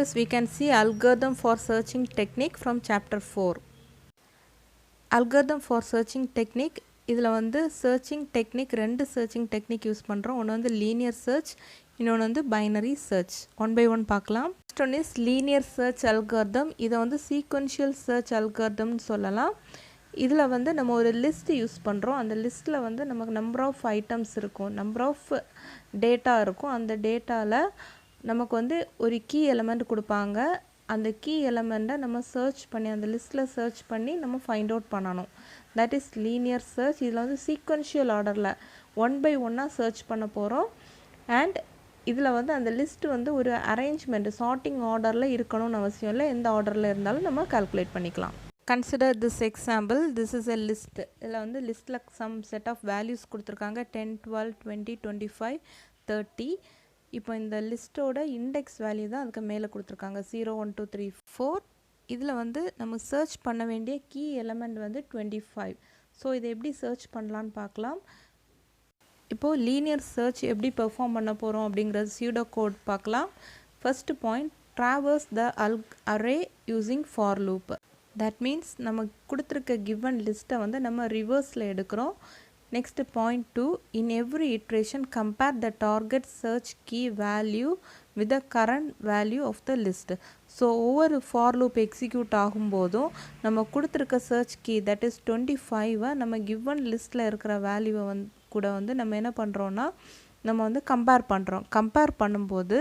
this we can see algorithm for searching technique from chapter 4. Algorithm for searching technique, இதில் வந்து searching technique ரெண்டு searching technique use பண்ணுறோம். ஒன்று வந்து linear search, இன்னொன்று வந்து binary search. One by one பார்க்கலாம். First one is linear search algorithm. இதை வந்து sequential search algorithm சொல்லலாம். இதில் வந்து நம்ம ஒரு லிஸ்ட் யூஸ் பண்ணுறோம். அந்த லிஸ்ட்டில் வந்து நமக்கு நம்பர் ஆஃப் ஐட்டம்ஸ் இருக்கும், நம்பர் ஆஃப் டேட்டா இருக்கும். அந்த டேட்டாவில் நமக்கு வந்து ஒரு கீ எலமெண்ட் கொடுப்பாங்க. அந்த கீ எலமெண்ட்டை நம்ம சர்ச் பண்ணி அந்த லிஸ்ட்டில் சர்ச் பண்ணி நம்ம ஃபைண்ட் அவுட் பண்ணணும். That is linear search. இதில் வந்து சீக்வென்ஷியல் ஆர்டரில் ஒன் பை ஒன்னாக சர்ச் பண்ண போகிறோம். அண்ட் இதில் வந்து அந்த லிஸ்ட்டு வந்து ஒரு அரேஞ்ச்மெண்ட் சார்ட்டிங் ஆர்டரில் இருக்கணும்னு அவசியம் இல்லை. எந்த ஆர்டரில் இருந்தாலும் நம்ம கால்குலேட் பண்ணிக்கலாம். Consider this example. This is a list. இதில் வந்து லிஸ்ட்டில் some set of values கொடுத்துருக்காங்க. 10, 12, 20, 25, 30. இப்போ இந்த லிஸ்ட்டோட இண்டெக்ஸ் வேல்யூ தான் அதுக்கு மேலே கொடுத்துருக்காங்க. 0, 1, 2, 3, 4. இதில் வந்து நம்ம சர்ச் பண்ண வேண்டிய கீ எலமெண்ட் வந்து 25. ஸோ இதை எப்படி சர்ச் பண்ணலான்னு பார்க்கலாம். இப்போது லீனியர் சர்ச் எப்படி பெர்ஃபார்ம் பண்ண போகிறோம் அப்படிங்கிறது சூடோ கோட் பார்க்கலாம். First point, traverse the array using for loop. That means நம்ம கொடுத்துருக்க கிவன் லிஸ்ட்டை வந்து நம்ம ரிவர்ஸில் எடுக்கிறோம். Next point 2, in every iteration compare the target search key value with the current value of the list. So ஒவ்வொரு for loop execute ஆகும்போதும் நம்ம கொடுத்துருக்க சர்ச் கீ தட் இஸ் 25 நம்ம கிவன் லிஸ்ட்டில் இருக்கிற வேல்யூவை கூட வந்து நம்ம என்ன பண்ணுறோன்னா நம்ம வந்து கம்பேர் பண்ணும்போது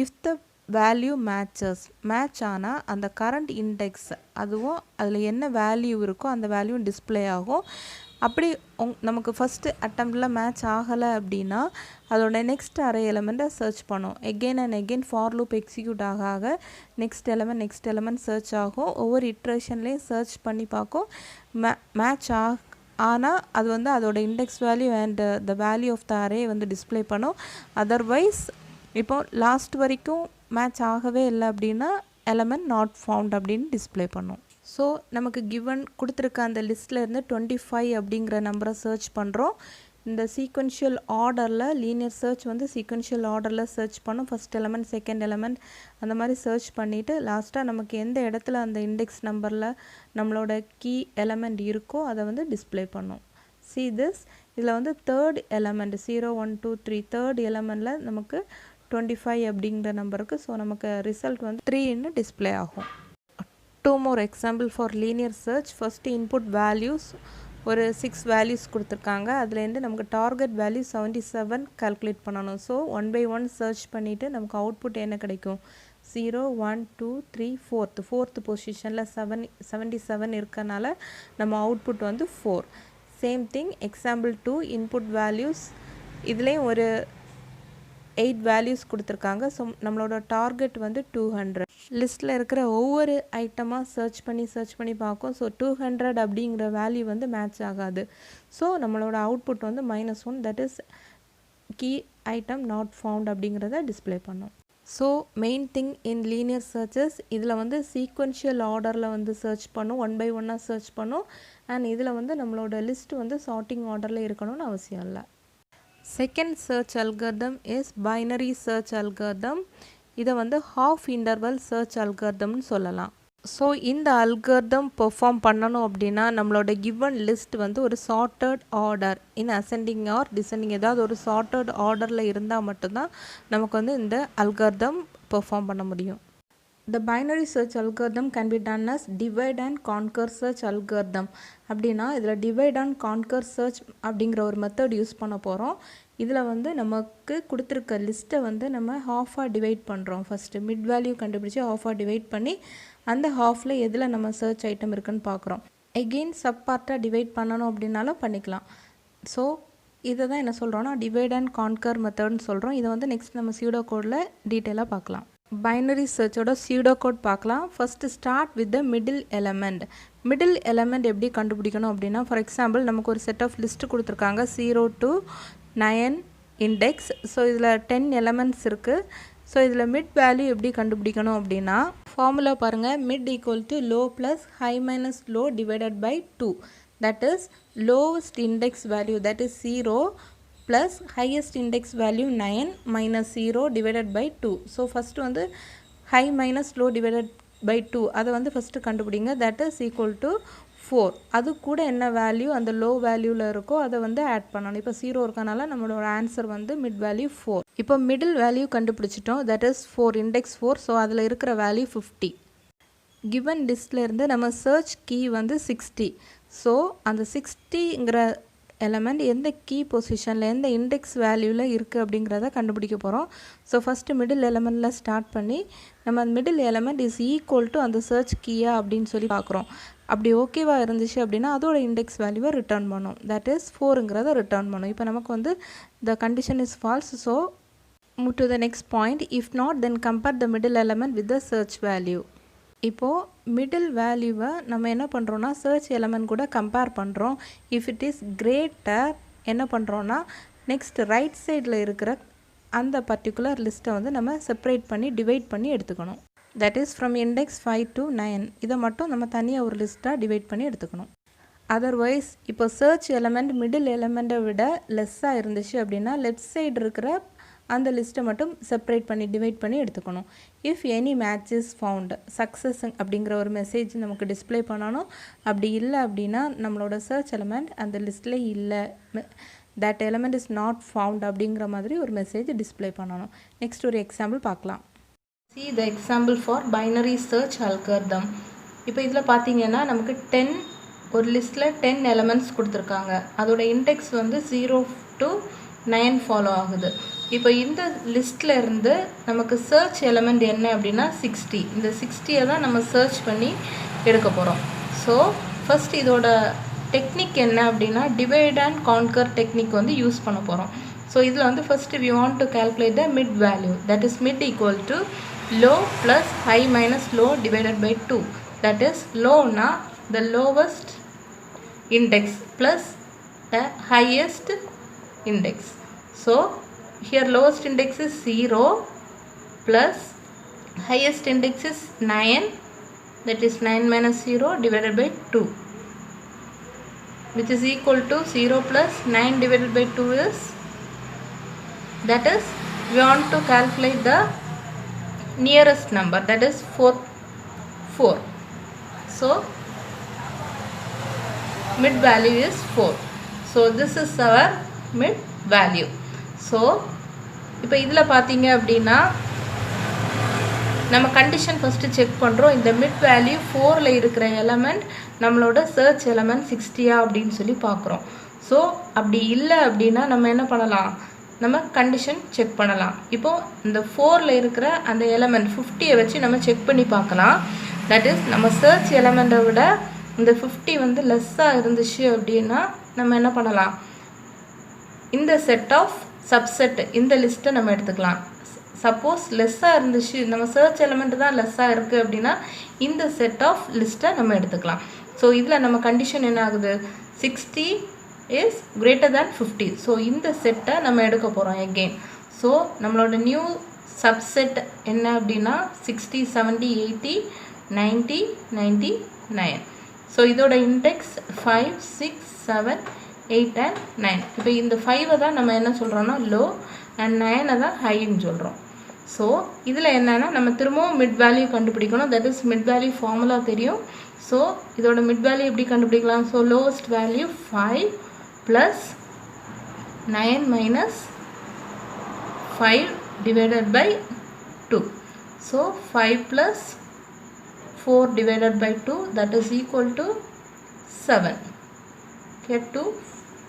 இஃப் த வேல்யூ மேட்ச் ஆனால் அந்த கரண்ட் இண்டெக்ஸ் அதுவும் அதில் என்ன வேல்யூ இருக்கோ அந்த வேல்யூ டிஸ்பிளே ஆகும். அப்படி நமக்கு ஃபஸ்ட்டு அட்டம்ப்டில் மேட்ச் ஆகலை அப்படின்னா அதோட நெக்ஸ்ட் அரே எலமெண்ட்டை சர்ச் பண்ணும். Again and again for loop execute ஆக நெக்ஸ்ட் எலமெண்ட் சர்ச் ஆகும். ஒவ்வொரு இட்ரேஷன்லேயும் சர்ச் பண்ணி பார்க்கும். மேட்ச் ஆனால் அது வந்து அதோட index value and the value of the array வந்து டிஸ்பிளே பண்ணும். அதர்வைஸ் இப்போ லாஸ்ட் வரைக்கும் மேட்ச் ஆகவே இல்லை அப்படின்னா எலமெண்ட் நாட் ஃபவுண்ட் அப்படின்னு டிஸ்பிளே பண்ணும். ஸோ நமக்கு கிவன் கொடுத்துருக்க அந்த லிஸ்ட்டில் இருந்து 25 அப்படிங்கிற நம்பரை சர்ச் பண்ணுறோம். இந்த சீக்வென்ஷியல் ஆர்டரில் லீனியர் சர்ச் வந்து சீக்வென்ஷியல் ஆர்டரில் சர்ச் பண்ணும். ஃபஸ்ட் எலமெண்ட், செகண்ட் எலமெண்ட் அந்த மாதிரி சர்ச் பண்ணிவிட்டு லாஸ்ட்டாக நமக்கு எந்த இடத்துல அந்த இண்டெக்ஸ் நம்பரில் நம்மளோட கீ எலமெண்ட் இருக்கோ அதை வந்து டிஸ்பிளே பண்ணும். see this, இதில் வந்து தேர்ட் எலமெண்ட் 0, 1, 2, 3 தேர்ட் எலமெண்ட்டில் நமக்கு 25 அப்படிங்கிற நம்பருக்கு. ஸோ நமக்கு ரிசல்ட் வந்து 3ன்னு டிஸ்பிளே ஆகும். 2 more example for linear search. first input values ஒரு 6 values கொடுத்துருக்காங்க. அதுலேருந்து நமக்கு டார்கெட் வேல்யூ 77 கால்குலேட் பண்ணணும். ஸோ 1 by 1 சர்ச் பண்ணிவிட்டு நமக்கு அவுட்புட் என்ன கிடைக்கும்? 0, 1, 2, 3, 4th பொசிஷனில் 77 இருக்கனால நம்ம அவுட்புட் வந்து 4. Same thing example 2 input values இதுலேயும் ஒரு 8 வேல்யூஸ் கொடுத்துருக்காங்க. ஸோ நம்மளோட டார்கெட் வந்து 200. லிஸ்ட்டில் இருக்கிற ஒவ்வொரு ஐட்டமாக சர்ச் பண்ணி பார்க்கும். ஸோ 200 அப்படிங்கிற வேல்யூ வந்து மேட்ச் ஆகாது. ஸோ நம்மளோட அவுட்புட் வந்து -1 that is key item not found அப்படிங்கிறத டிஸ்பிளே பண்ணும். So main thing in linear searches இதில் வந்து சீக்வென்ஷியல் ஆர்டரில் வந்து சர்ச் பண்ணும், 1 by 1 சர்ச் பண்ணும். அண்ட் இதில் வந்து நம்மளோட லிஸ்ட் வந்து சார்ட்டிங் ஆர்டரில் இருக்கணும்னு அவசியம் இல்லை. Second search algorithm is binary search algorithm. இதை வந்து ஹாஃப் இன்டர்வல் சர்ச் அல்காரிதம்னு சொல்லலாம். ஸோ இந்த அல்காரிதம் பெர்ஃபார்ம் பண்ணணும் அப்படின்னா நம்மளோட கிவன் லிஸ்ட் வந்து ஒரு sorted order in ascending or descending ஏதாவது ஒரு சார்ட்டட் ஆர்டரில் இருந்தால் மட்டும்தான் நமக்கு வந்து இந்த அல்காரிதம் பெர்ஃபார்ம் பண்ண முடியும். The binary search algorithm can be done as divide and conquer search algorithm. அப்படின்னா இதில் divide and conquer search அப்படிங்கிற ஒரு மெத்தட் யூஸ் பண்ண போகிறோம். இதில் வந்து நமக்கு கொடுத்துருக்க லிஸ்ட்டை வந்து நம்ம ஹாஃபாக டிவைட் பண்ணுறோம். ஃபஸ்ட்டு மிட் வேல்யூ கண்டுபிடிச்சி ஹாஃபாக டிவைட் பண்ணி அந்த ஹாஃபில் எதில் நம்ம சர்ச் ஐட்டம் இருக்குன்னு பார்க்குறோம். எகெயின் சப் பார்ட்டாக டிவைட் பண்ணணும் அப்படின்னாலும் பண்ணிக்கலாம். ஸோ இதை தான் என்ன சொல்கிறோன்னா டிவைட் அண்ட் கான்கர் மெத்தட்னு சொல்கிறோம். இதை வந்து நெக்ஸ்ட் நம்ம சூடோ கோடில் டீட்டெயிலாக பார்க்கலாம். பைனரி சர்ச்சோட சூடோ கோட் பார்க்கலாம். First start with the middle element எப்படி கண்டுபிடிக்கணும் அப்படின்னா ஃபார் எக்ஸாம்பிள் நமக்கு ஒரு செட் ஆஃப் லிஸ்ட்டு கொடுத்துருக்காங்க 0 to 9 இண்டெக்ஸ். ஸோ இதில் 10 எலமெண்ட்ஸ் இருக்குது. ஸோ இதில் மிட் வேல்யூ எப்படி கண்டுபிடிக்கணும் அப்படின்னா ஃபார்முலா பாருங்கள். Mid equal to low plus high minus low divided by 2. That is lowest index value that is 0 plus highest index value 9 minus 0 divided by 2. So first வந்து high minus low divided by 2 அதை வந்து first கண்டுபிடிங்க. That is equal to 4. அது கூட என்ன value அந்த low வேல்யூவில் இருக்கோ அதை வந்து ஆட் பண்ணணும். இப்போ 0 இருக்கனால நம்மளோட ஆன்சர் வந்து மிட் வேல்யூ 4. இப்போ மிடில் வேல்யூ கண்டுபிடிச்சிட்டோம். That is 4, index 4. ஸோ அதில் இருக்கிற வேல்யூ 50. கிவன் லிஸ்ட்லேருந்து நம்ம சர்ச் கீ வந்து 60. ஸோ அந்த 60ங்கிற எலமெண்ட் எந்த கீ பொசிஷனில் எந்த இண்டெக்ஸ் வேல்யூவில் இருக்குது அப்படிங்கிறத கண்டுபிடிக்க போகிறோம். ஸோ ஃபஸ்ட்டு மிடில் எலமெண்ட்டில் ஸ்டார்ட் பண்ணி நம்ம அந்த middle element is equal to அந்த சர்ச் கீயா அப்படின்னு சொல்லி பார்க்குறோம். அப்படி ஓகேவாக இருந்துச்சு அப்படின்னா அதோட இண்டெக்ஸ் வேல்யூவை ரிட்டர்ன் பண்ணும். தட் இஸ் 4ங்கிறத ரிட்டர்ன் பண்ணும். இப்போ நமக்கு வந்து the condition is false. So move to the next point. If not then compare the middle element with the church value. இப்போது மிடில் வேல்யூவை நம்ம என்ன பண்ணுறோன்னா சர்ச் எலமெண்ட் கூட கம்பேர் பண்ணுறோம். இஃப் இட் இஸ் கிரேட்டர் என்ன பண்ணுறோன்னா நெக்ஸ்ட் ரைட் சைடில் இருக்கிற அந்த பர்டிகுலர் லிஸ்ட்டை வந்து நம்ம செப்பரேட் பண்ணி டிவைட் பண்ணி எடுத்துக்கணும். That is from index 5 to 9. இதை மட்டும் நம்ம தனியாக ஒரு லிஸ்ட்டாக டிவைட் பண்ணி எடுத்துக்கணும். அதர்வைஸ் இப்போ சர்ச் எலமெண்ட் மிடில் எலமெண்ட்டை விட லெஸ்ஸாக இருந்துச்சு அப்படின்னா லெஃப்ட் சைடு இருக்கிற அந்த லிஸ்ட்டை மட்டும் செப்பரேட் பண்ணி டிவைட் பண்ணி எடுத்துக்கணும். If any match is found success அப்படிங்கிற ஒரு மெசேஜ் நமக்கு டிஸ்பிளே பண்ணணும். அப்படி இல்லை அப்படின்னா நம்மளோட சர்ச் எலமெண்ட் அந்த லிஸ்ட்டில் இல்லை, that element is not found அப்படிங்கிற மாதிரி ஒரு மெசேஜ் டிஸ்பிளே பண்ணணும். நெக்ஸ்ட் ஒரு எக்ஸாம்பிள் பார்க்கலாம். See the example for binary search algorithm. இப்போ இதில் பார்த்தீங்கன்னா நமக்கு 10 ஒரு லிஸ்ட்டில் 10 எலமெண்ட்ஸ் கொடுத்துருக்காங்க. அதோட இண்டெக்ஸ் வந்து 0 to 9 ஃபாலோ ஆகுது. இப்போ இந்த லிஸ்ட்டில் இருந்து நமக்கு சர்ச் எலமெண்ட் என்ன அப்படின்னா 60. இந்த 60யை தான் நம்ம சர்ச் பண்ணி எடுக்க போகிறோம். ஸோ ஃபஸ்ட் இதோட டெக்னிக் என்ன அப்படின்னா டிவைட் அண்ட் கான்கர் டெக்னிக் வந்து யூஸ் பண்ண போகிறோம். ஸோ இதில் வந்து first we want to calculate the mid value. that is mid equal to low plus high minus low divided by 2. that is lowனா the lowest index plus the highest index. So here lowest index is 0 plus highest index is 9, that is 9 minus 0 divided by 2, which is equal to 0 plus 9 divided by 2 is, that is we want to calculate the nearest number, that is 4. So mid value is 4. So this is our mid value. So இப்போ இதில் பார்த்தீங்க அப்படின்னா நம்ம condition first check பண்ணுறோம். இந்த mid value 4ல் இருக்கிற element நம்மளோட search element 60யா அப்படின்னு சொல்லி பார்க்குறோம். ஸோ அப்படி இல்லை அப்படின்னா நம்ம என்ன பண்ணலாம், நம்ம கண்டிஷன் செக் பண்ணலாம். இப்போது இந்த 4ல் இருக்கிற அந்த எலமெண்ட் 50யை வச்சு நம்ம செக் பண்ணி பார்க்கலாம். தட் இஸ் நம்ம சர்ச் எலமெண்ட்டை விட இந்த 50 வந்து லெஸ்ஸாக இருந்துச்சு அப்படின்னா நம்ம என்ன பண்ணலாம், இந்த செட் ஆஃப் சப்செட் இந்த லிஸ்ட்டை நம்ம எடுத்துக்கலாம். சப்போஸ் லெஸ்ஸாக இருந்துச்சு, நம்ம சர்ச் எலமெண்ட் தான் லெஸ்ஸாக இருக்குது அப்படின்னா இந்த செட் ஆஃப் லிஸ்ட்டை நம்ம எடுத்துக்கலாம். ஸோ இதில் நம்ம கண்டிஷன் என்ன ஆகுது, 60 இஸ் கிரேட்டர் தேன் 50. ஸோ இந்த செட்டை நம்ம எடுக்க போகிறோம் எகெயின். ஸோ நம்மளோட நியூ சப்செட் என்ன அப்படின்னா 60, 70, 80, 90, 99. ஸோ இதோட இண்டெக்ஸ் 5, 6, 7, 8 and 9. இப்போ இந்த 5 தான் நம்ம என்ன சொல்கிறோன்னா லோ அண்ட் 9 தான் ஹைன்னு சொல்கிறோம். ஸோ இதில் என்னென்னா நம்ம திரும்பவும் மிட் வேல்யூ கண்டுபிடிக்கணும். That is mid value formula தெரியும். ஸோ இதோட மிட் வேல்யூ எப்படி கண்டுபிடிக்கலாம், so lowest value 5 plus 9 minus 5 divided by 2. So 5 plus 4 divided by 2, that is equal to 7. Here 2,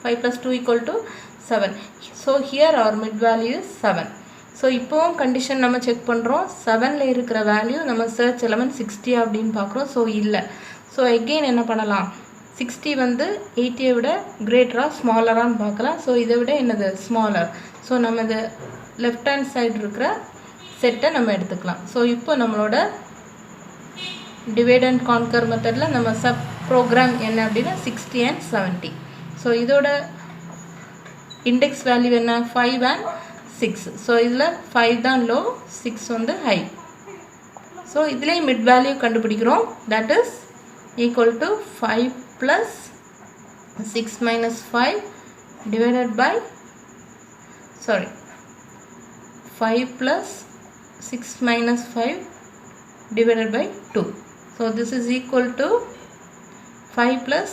5 plus 2 equal to 7. So here our mid value is 7. So இப்போவும் condition நம்ம check பண்ணுறோம். 7ல் இருக்கிற value நம்ம search element 60 அப்படின்னு பார்க்குறோம். So இல்லை. So again என்ன பண்ணலாம், 60 வந்து 80யை விட கிரேட்டராக ஸ்மாலரான்னு பார்க்கலாம். ஸோ இதை விட என்னது ஸ்மாலர். ஸோ நம்ம இது லெஃப்ட் ஹேண்ட் சைடு இருக்கிற செட்டை நம்ம எடுத்துக்கலாம். ஸோ இப்போ நம்மளோட டிவைட் அண்ட் கான்கர் மெத்தடில் நம்ம சப் ப்ரோக்ராம் என்ன அப்படின்னா 60 and 70. ஸோ இதோட இண்டெக்ஸ் வேல்யூ என்ன 5 and 6. ஸோ இதில் 5 தான் லோ, 6 வந்து ஹை. ஸோ இதுலேயும் மிட் வேல்யூ கண்டுபிடிக்கிறோம். That is equal to 5 plus 6 minus 5 divided by 5 plus 6 minus 5 divided by 2. So this is equal to 5 plus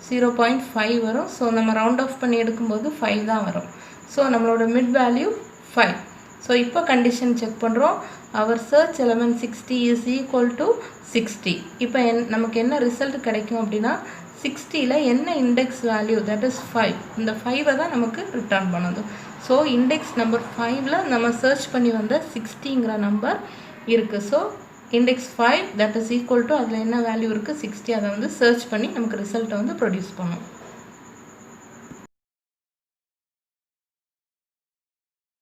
0.5 வரும். ஸோ நம்ம ரவுண்ட் ஆஃப் பண்ணி எடுக்கும்போது 5 தான் வரும். ஸோ நம்மளோட மிட் வேல்யூ 5. ஸோ இப்போ கண்டிஷன் செக் பண்ணுறோம். அவர் search element 60 is equal to 60. இப்போ நமக்கு என்ன ரிசல்ட் கிடைக்கும் அப்படின்னா 60ல் என்ன இண்டெக்ஸ் வேல்யூ, தட் இஸ் 5. இந்த 5 தான் நமக்கு ரிட்டர்ன் பண்ணுது. ஸோ இண்டெக்ஸ் நம்பர் 5ல் நம்ம சர்ச் பண்ணி வந்த 60ங்கிற நம்பர் இருக்குது. So index 5 that is equal to அதில் என்ன வேல்யூ இருக்குது 60, அதை வந்து சர்ச் பண்ணி நமக்கு ரிசல்ட்டை வந்து ப்ரொடியூஸ் பண்ணும்.